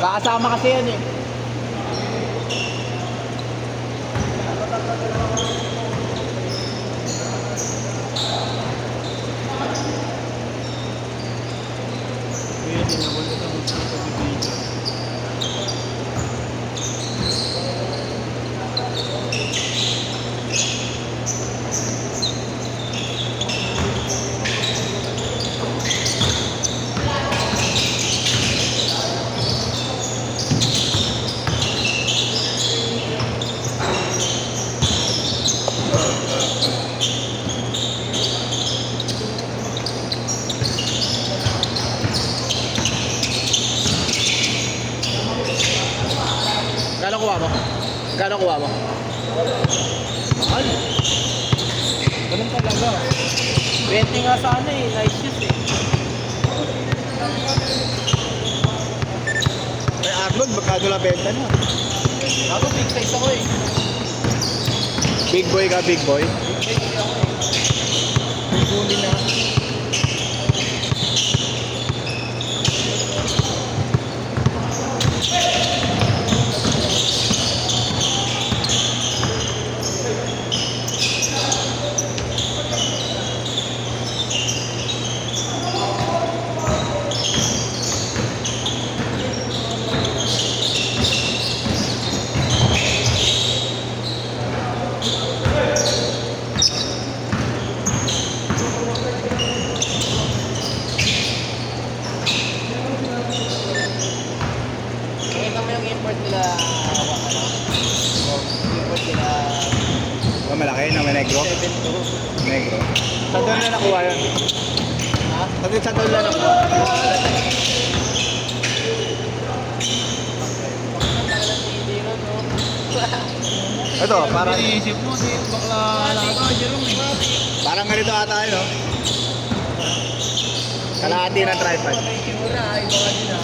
Kakasama kasi yan eh. Pwede na wala na magpapabibigyan. Gano'n kuha mo? Gano'n kuha mo? Mahal. Ganun talaga. 20 nga sana eh. Nice shoes eh. May Arnold, magkano na benta niya? Ako big size ako eh. Big boy ka, big boy. Big size ako eh. Biguli na. Nakita mo yung import nila, ano? Import nila Oh, malaki na, may negro. 7-2. Negro. Sa doon na nakuha yun. Ha? Sa doon na nakuha. Ito, parang, Iniisip mo, di bakla alaga, Jerome eh. parang ganito ata yun, no? Kalahati ng tripod. May kimura, iba ka din ha.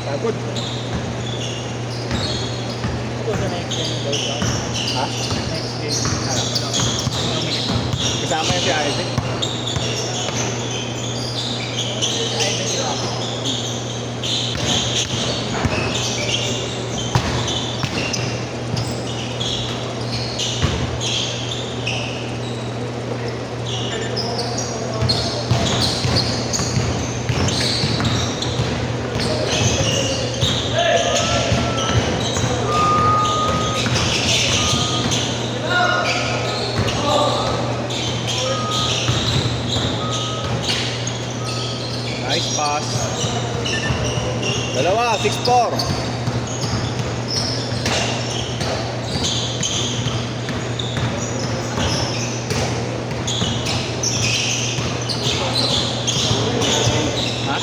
Pagod. Ito sa next game daw siya. Ha? Next game. Kasama yun si Isaac. Ay, may sila. Nice pass. Dalawa, 6-4. Ha?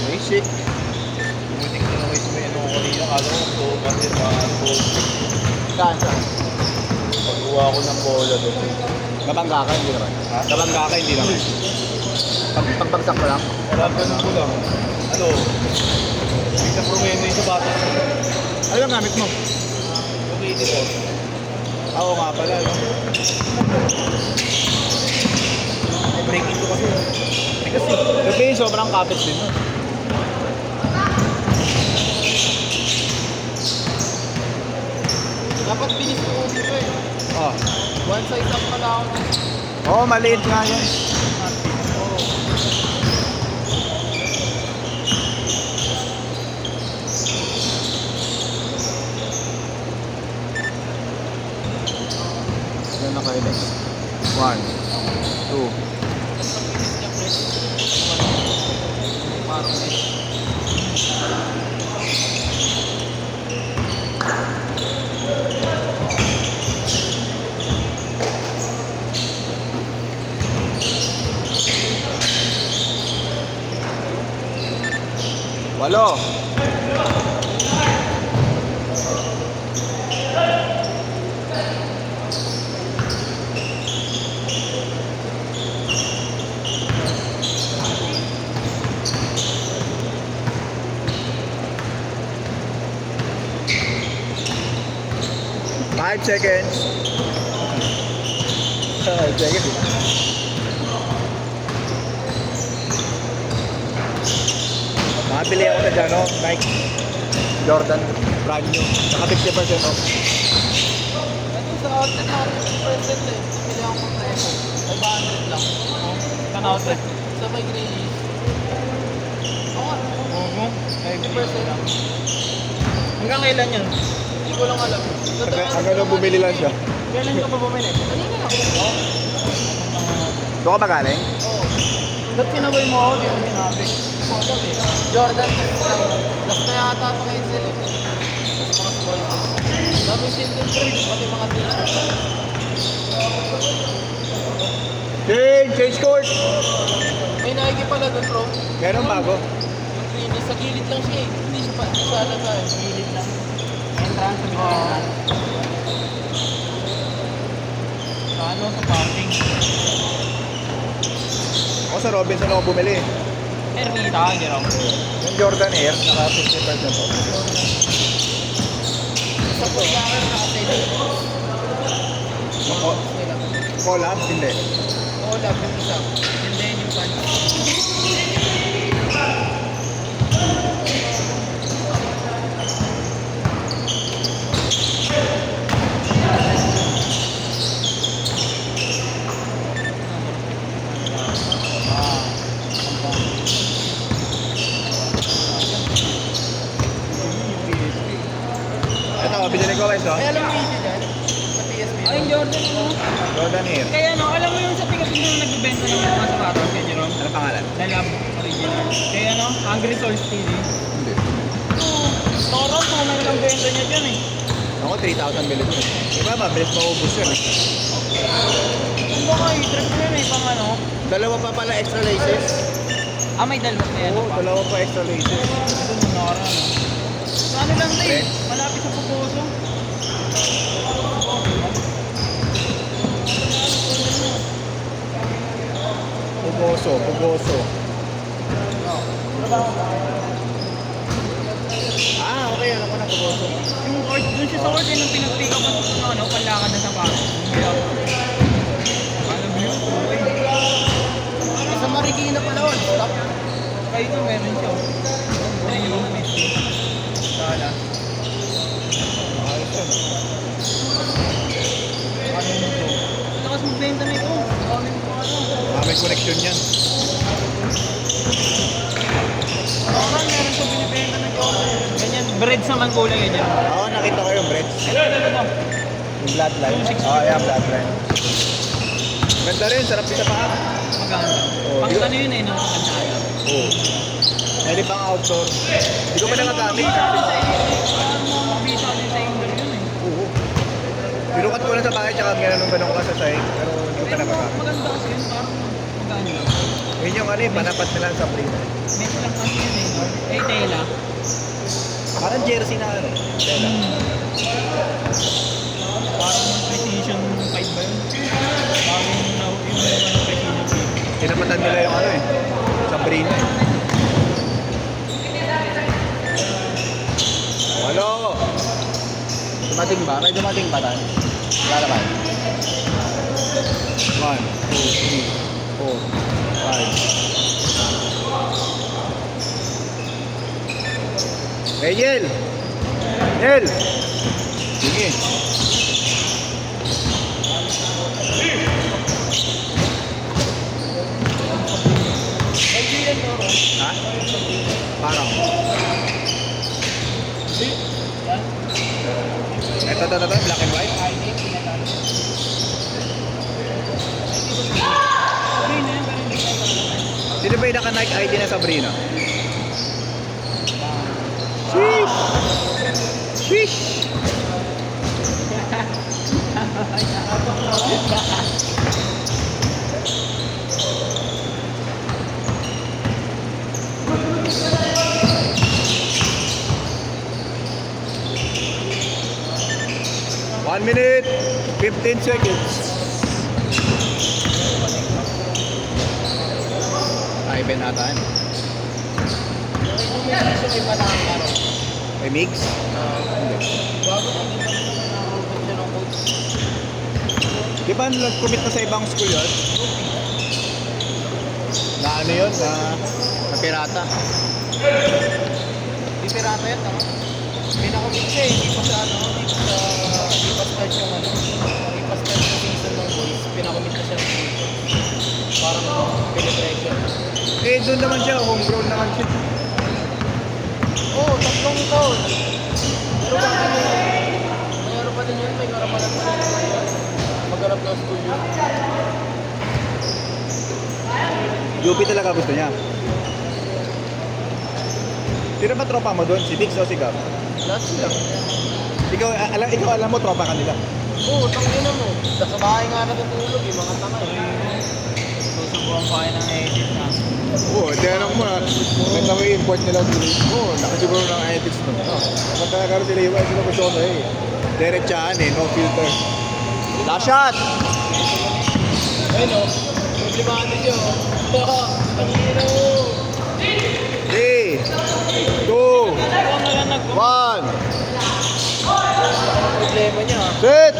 Basic. Butik na naman may ano ko kanina. Kala ko to kasi ako. Saan, saan? Pagkuha ko ng bola doon. Nabangga ka, hindi naman. Ha? Nabangga ka, hindi naman. Pagbagsak ko lang. Wala ganun ko lang. Ano? May sa promeno yung sa bata. Ano yung gamit mo? Okay, dito. Oo nga pala, no? Break ito kasi. Kasi, yung sobrang kapit din, no? Dapat bilis ko dito eh. Oh. One size up pala ako. Oo, maliit nga yan. Oo. Yan na kayo next. 1, 2. Parang Walo. Five seconds. 5 seconds. Makabili ako na dyan, no? Nike Jordan brand new. Naka 50% off. Sa outlet na 50% eh. Bili ako ng presyo. 500 lang. Saan outlet? Sa may Greenleaf. Oo. Oo. 50% lang. Hanggang kailan yan? Hindi ko lang alam. Hanggang nung bumili lang siya. Kailan ka pa bumili? Kanina lang. Doon ka ba galing? Oo. Ba't kinabay mo ako? Di mo sinabi. Alam eh. Jordan lang. Last na yata ito ngayon sila. Tapos mga small. Dami single trade. Pati mga t-shirt. Change course! May Nike pala doon, bro. Meron bago. Yung Greenleaf. Sa gilid lang siya eh. Hindi siya pa. Hindi siya alaga eh. Gilid lang. Entrance sa bigyan. Sa ano? Sa parking. Ako sa Robinson ako bumili. Ermita, gano'n. Yung Jordan Air, naka 50% off. Sa pagkakan naka-7. Mako, Nila. collab? Hindi. Oo, love yung isa. And then yung pants. Ito, binili ko guys, oh. Ay, alam mo yung isa dyan? Sa PSP. Ay, Jordan mo. Jordan Air. Kaya no, alam mo yung sa tigating na nagbibenta ng mga sapatos kay Jerome? Ano pangalan? Dalab original. Kaya no, Angry Souls TV. Hindi. Toro, tunay lang benta niya dyan eh. Ako 3,000 bili ko. Diba, mabilis maubos yun. Ano ba kayo, trip mo yun eh, pang ano? Dalawa pa pala extra laces. Ah, may dalawang na yan Oo, pa. dalawa pa extra laces. Ito mo nara, no? Sa ano lang tayo, Red. malapit sa pupuso. Pugoso. Ah, okay. Alam ko na pugoso. Yung court, dun siya sa court, yun ang pinag-pick up ng ano, panlakad na sapatos. Alam mo yun, okay. Sa Marikina pala, oh. Stop. Kayo ito, meron siya. Ay, yung misty. Sala. Ayos yun. Ano mo to? Lakas magbenta na ito. Dami mo ano. May connection yan. Meron siya binibenta na Jordan. Ganyan, breads naman kulay ganyan. Oo, nakita ko yung breads. Ano ba? Yung bloodline. Yung 650. Oo, yeah, bloodline. Ganda rin, sarap isa pa. Maganda. Oh, Pang yun. ano yun eh, no? Pagkantala. Oo. Pwede pang outdoor. Hindi ko pa nakagamit. Mabisa din sa indoor yun eh. Oo. Binukat ko na sa bahay, tsaka ganun ko sa side. Pero hindi ko pa nakagamit. Maganda kasi yun, parang maganda lang. Yun yung ano eh, panapat nila sa Brina. Medyo lang kasi yun eh, no? Eh, tela. Parang jersey na ano. Tela. Parang precision 5 ba yun? Parang yung ano, precision 5. Tinapatan nila yung ano eh. Sa Brina eh. Hello! Dumating ba? May dumating pa tayo. Lalakad. 1, 2, 3, 4, 5. Hey, Yel! Yel! Sige. Ha? Parang. Ito, black and white. Sino ba yung naka-Nike ID na Sabrina? Sheesh! Sheesh! 1 minute, 15 seconds. Ay, Ben ata yan. Yung may decision iba na ang laro. May mix? Bago lang din naman nakakapag siya ng coach. Di ba nag-commit na sa ibang school yun? Na ano yun? Na pirata. Di pirata yan, tama? Pinakomit siya eh, hindi pa sa ano, hindi pa start yung ano, hindi pa start yung season ng boys, pinakomit na siya ng season. Parang penetration. Eh, doon naman siya. Homegrown naman siya. Oo, 3 taon. Pero bakit may ano pa din yun, may karapalan pa rin naman yun. Maghanap ng school yun. UP talaga gusto niya. Sino ba tropa mo doon? Si Dix o si Gab? Lahat sila. Ikaw alam mo, tropa kanila. Oo, tangina mo. Sa bahay nga natutulog eh, mga tanga eh. Susubukan pa kayo ng edit na. Oo, tinanong mo na. Ganda mo yung import nila. Oo, nakasiguro ng edits mo. Kapag nagkaroon sila iba, sila gusto ko eh. Diretsahan eh, no filter. Last shot! Ayun o, problemado siya o. Tangina mo. 3, 2, 1, Problema niya. set!